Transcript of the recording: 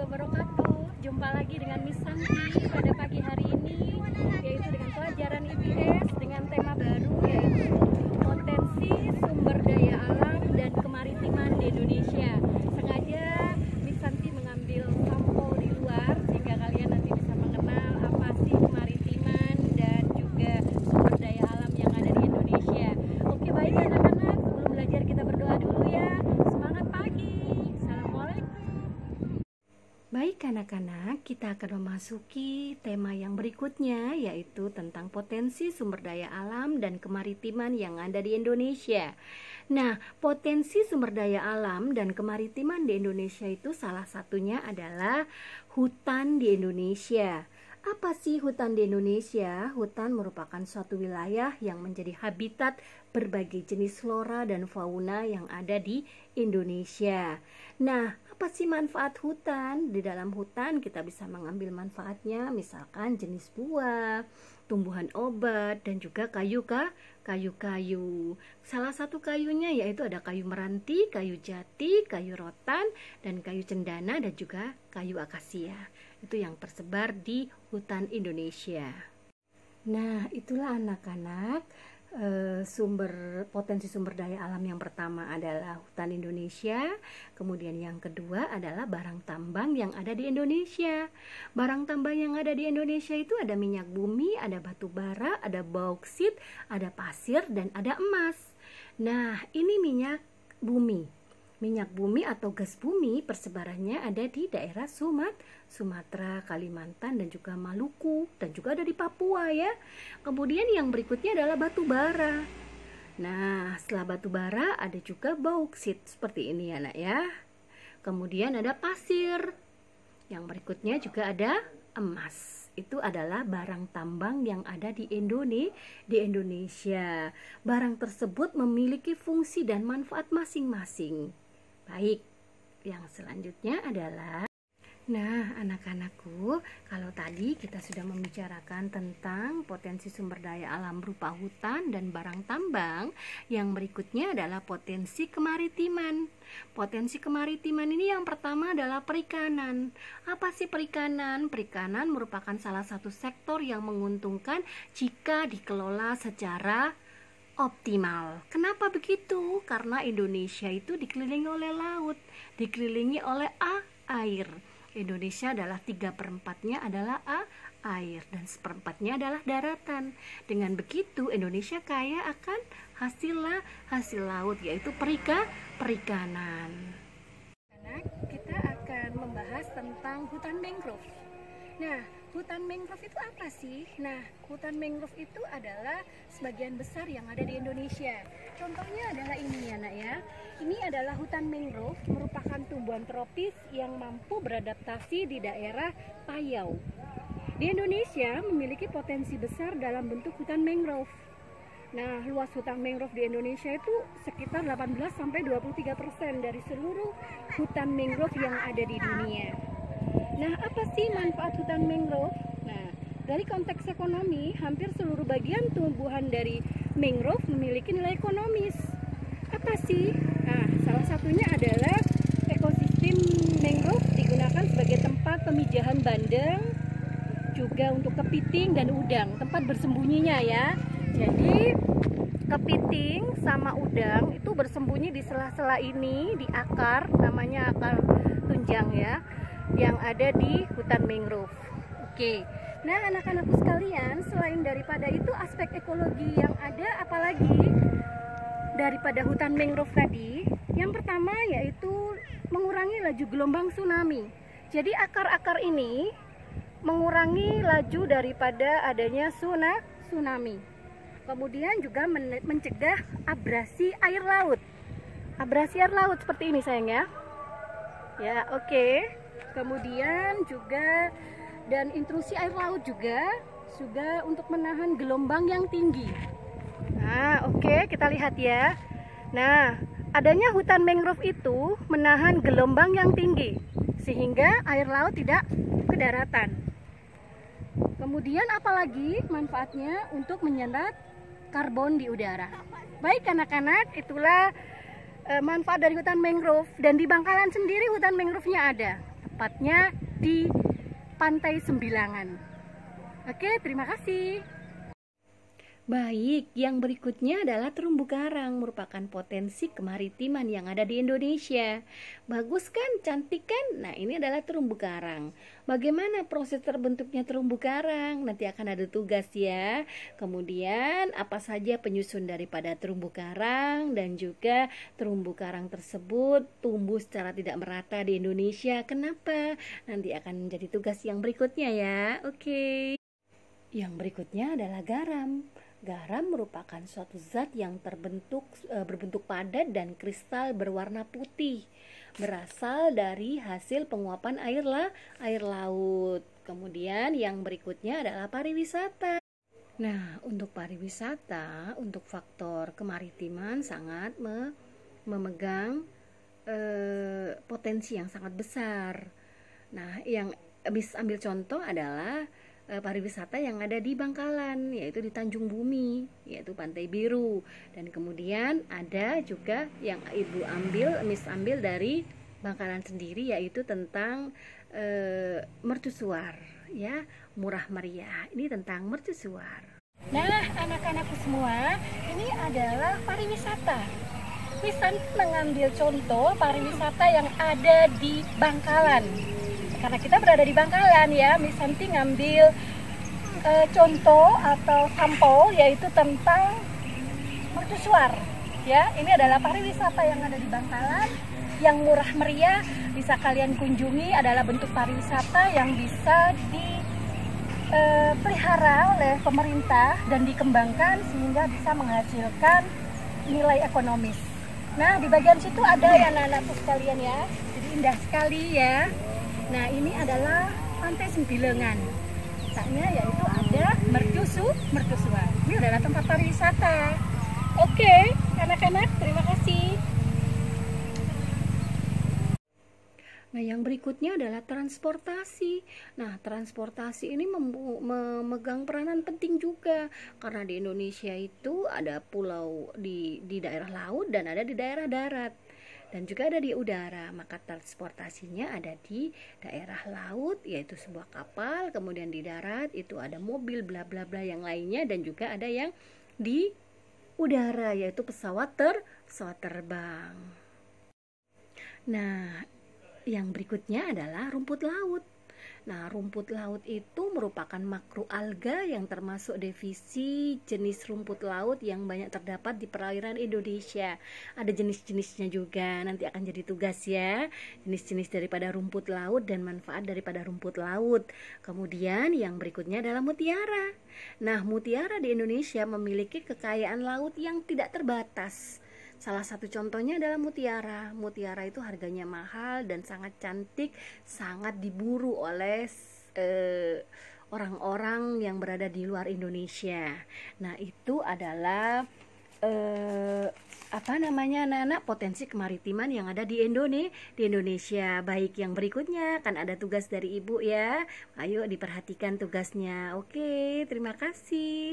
wabarakatuh. Jumpa lagi dengan Miss Santi pada pagi hari ini, yaitu dengan pelajaran IPS dengan tema baru, yaitu potensi sumber daya alam dan kemaritiman di Indonesia. Sengaja Miss Santi mengambil sampel di luar sehingga kalian nanti bisa mengenal apa sih kemaritiman dan juga sumber daya alam yang ada di Indonesia. Oke, baik anak-anak, sebelum belajar kita berdoa dulu ya. Semangat pagi. Assalamualaikum. Baik anak-anak, kita akan memasuki tema yang berikutnya, yaitu tentang potensi sumber daya alam dan kemaritiman yang ada di Indonesia. Nah, potensi sumber daya alam dan kemaritiman di Indonesia itu salah satunya adalah hutan di Indonesia. Apa sih hutan di Indonesia? Hutan merupakan suatu wilayah yang menjadi habitat berbagai jenis flora dan fauna yang ada di Indonesia. Nah, apa sih manfaat hutan? Di dalam hutan kita bisa mengambil manfaatnya, misalkan jenis buah, tumbuhan obat, dan juga kayu-kayu. Salah satu kayunya yaitu ada kayu meranti, kayu jati, kayu rotan, dan kayu cendana, dan juga kayu akasia. Itu yang tersebar di hutan Indonesia. Nah, itulah anak-anak potensi sumber daya alam yang pertama adalah hutan Indonesia. Kemudian yang kedua adalah barang tambang yang ada di Indonesia. Barang tambang yang ada di Indonesia itu ada minyak bumi, ada batu bara, ada bauksit, ada pasir, dan ada emas. Nah, ini minyak bumi. Minyak bumi atau gas bumi persebarannya ada di daerah Sumatera, Kalimantan, dan juga Maluku, dan juga ada di Papua ya. Kemudian yang berikutnya adalah batu bara. Nah, setelah batu bara ada juga bauksit seperti ini ya nak ya. Kemudian ada pasir. Yang berikutnya juga ada emas. Itu adalah barang tambang yang ada di Indonesia. Barang tersebut memiliki fungsi dan manfaat masing-masing. Baik, yang selanjutnya adalah, nah anak-anakku, kalau tadi kita sudah membicarakan tentang potensi sumber daya alam berupa hutan dan barang tambang, yang berikutnya adalah potensi kemaritiman. Potensi kemaritiman ini yang pertama adalah perikanan. Apa sih perikanan? Perikanan merupakan salah satu sektor yang menguntungkan jika dikelola secara optimal. Kenapa begitu? Karena Indonesia itu dikelilingi oleh laut, dikelilingi oleh air. Indonesia adalah 3/4-nya adalah air dan 1/4-nya adalah daratan. Dengan begitu Indonesia kaya akan hasil laut, yaitu perikanan. Kita akan membahas tentang hutan mangrove. Nah, hutan mangrove itu apa sih? Nah, hutan mangrove itu adalah sebagian besar yang ada di Indonesia. Contohnya adalah ini ya nak ya. Ini adalah hutan mangrove, merupakan tumbuhan tropis yang mampu beradaptasi di daerah payau. Di Indonesia memiliki potensi besar dalam bentuk hutan mangrove. Nah, luas hutan mangrove di Indonesia itu sekitar 18-23% dari seluruh hutan mangrove yang ada di dunia. Nah, apa sih manfaat hutan mangrove? Nah, dari konteks ekonomi, hampir seluruh bagian tumbuhan dari mangrove memiliki nilai ekonomis. Apa sih? Nah, salah satunya adalah ekosistem mangrove digunakan sebagai tempat pemijahan bandeng, juga untuk kepiting dan udang, tempat bersembunyinya ya. Jadi, kepiting sama udang itu bersembunyi di sela-sela ini, di akar, namanya akar tunjang ya, yang ada di hutan mangrove. Oke, nah anak-anakku sekalian, selain daripada itu aspek ekologi yang ada, apalagi daripada hutan mangrove tadi, yang pertama yaitu mengurangi laju gelombang tsunami. Jadi akar-akar ini mengurangi laju daripada adanya tsunami. Kemudian juga mencegah abrasi air laut. Abrasi air laut seperti ini sayang ya. Ya, oke. Kemudian juga dan intrusi air laut juga untuk menahan gelombang yang tinggi. Nah, oke, kita lihat ya. Nah, adanya hutan mangrove itu menahan gelombang yang tinggi sehingga air laut tidak ke daratan. Kemudian apalagi manfaatnya untuk menyerap karbon di udara. Baik anak-anak, itulah manfaat dari hutan mangrove. Dan di Bangkalan sendiri hutan mangrove-nya ada. tepatnya di Pantai Sembilangan. Oke, terima kasih. Baik, yang berikutnya adalah terumbu karang, merupakan potensi kemaritiman yang ada di Indonesia. Bagus kan? Cantik kan? Nah, ini adalah terumbu karang. Bagaimana proses terbentuknya terumbu karang? Nanti akan ada tugas ya. Kemudian, apa saja penyusun daripada terumbu karang dan juga terumbu karang tersebut tumbuh secara tidak merata di Indonesia. Kenapa? Nanti akan menjadi tugas yang berikutnya ya. Oke. Yang berikutnya adalah garam. Garam merupakan suatu zat yang berbentuk padat dan kristal berwarna putih, berasal dari hasil penguapan air laut. Kemudian yang berikutnya adalah pariwisata. Nah, untuk pariwisata, untuk faktor kemaritiman sangat memegang potensi yang sangat besar. Nah, yang bisa ambil contoh adalah pariwisata yang ada di Bangkalan, yaitu di Tanjung Bumi, yaitu Pantai Biru. Dan kemudian ada juga yang Miss ambil dari Bangkalan sendiri, yaitu tentang mercusuar, ya, murah meriah. Ini tentang mercusuar. Nah, anak-anakku semua, ini adalah pariwisata. Miss mengambil contoh pariwisata yang ada di Bangkalan. Karena kita berada di Bangkalan ya, Miss Santi ngambil contoh atau sampel yaitu tentang mercusuar. Ya, ini adalah pariwisata yang ada di Bangkalan yang murah meriah, bisa kalian kunjungi, adalah bentuk pariwisata yang bisa dipelihara oleh pemerintah dan dikembangkan sehingga bisa menghasilkan nilai ekonomis. Nah, di bagian situ ada ya anak-anakku sekalian ya, jadi indah sekali ya. Nah, ini adalah Pantai Sembilangan. Letaknya yaitu ada mercusuar. Ini adalah tempat pariwisata. Oke, anak-anak, terima kasih. Nah, yang berikutnya adalah transportasi. Nah, transportasi ini memegang peranan penting juga, karena di Indonesia itu ada pulau di daerah laut dan ada di daerah darat. Dan juga ada di udara, maka transportasinya ada di daerah laut yaitu sebuah kapal, kemudian di darat itu ada mobil bla bla bla yang lainnya, dan juga ada yang di udara yaitu pesawat terbang. Nah, yang berikutnya adalah rumput laut. Nah, rumput laut itu merupakan makroalga yang termasuk divisi jenis rumput laut yang banyak terdapat di perairan Indonesia. Ada jenis-jenisnya juga, nanti akan jadi tugas ya. Jenis-jenis daripada rumput laut dan manfaat daripada rumput laut. Kemudian yang berikutnya adalah mutiara. Nah, mutiara di Indonesia memiliki kekayaan laut yang tidak terbatas. Salah satu contohnya adalah mutiara. Mutiara itu harganya mahal dan sangat cantik, sangat diburu oleh orang-orang yang berada di luar Indonesia. Nah, itu adalah anak-anak, potensi kemaritiman yang ada di Indonesia. Baik, yang berikutnya kan ada tugas dari Ibu ya. Ayo diperhatikan tugasnya. Oke, terima kasih.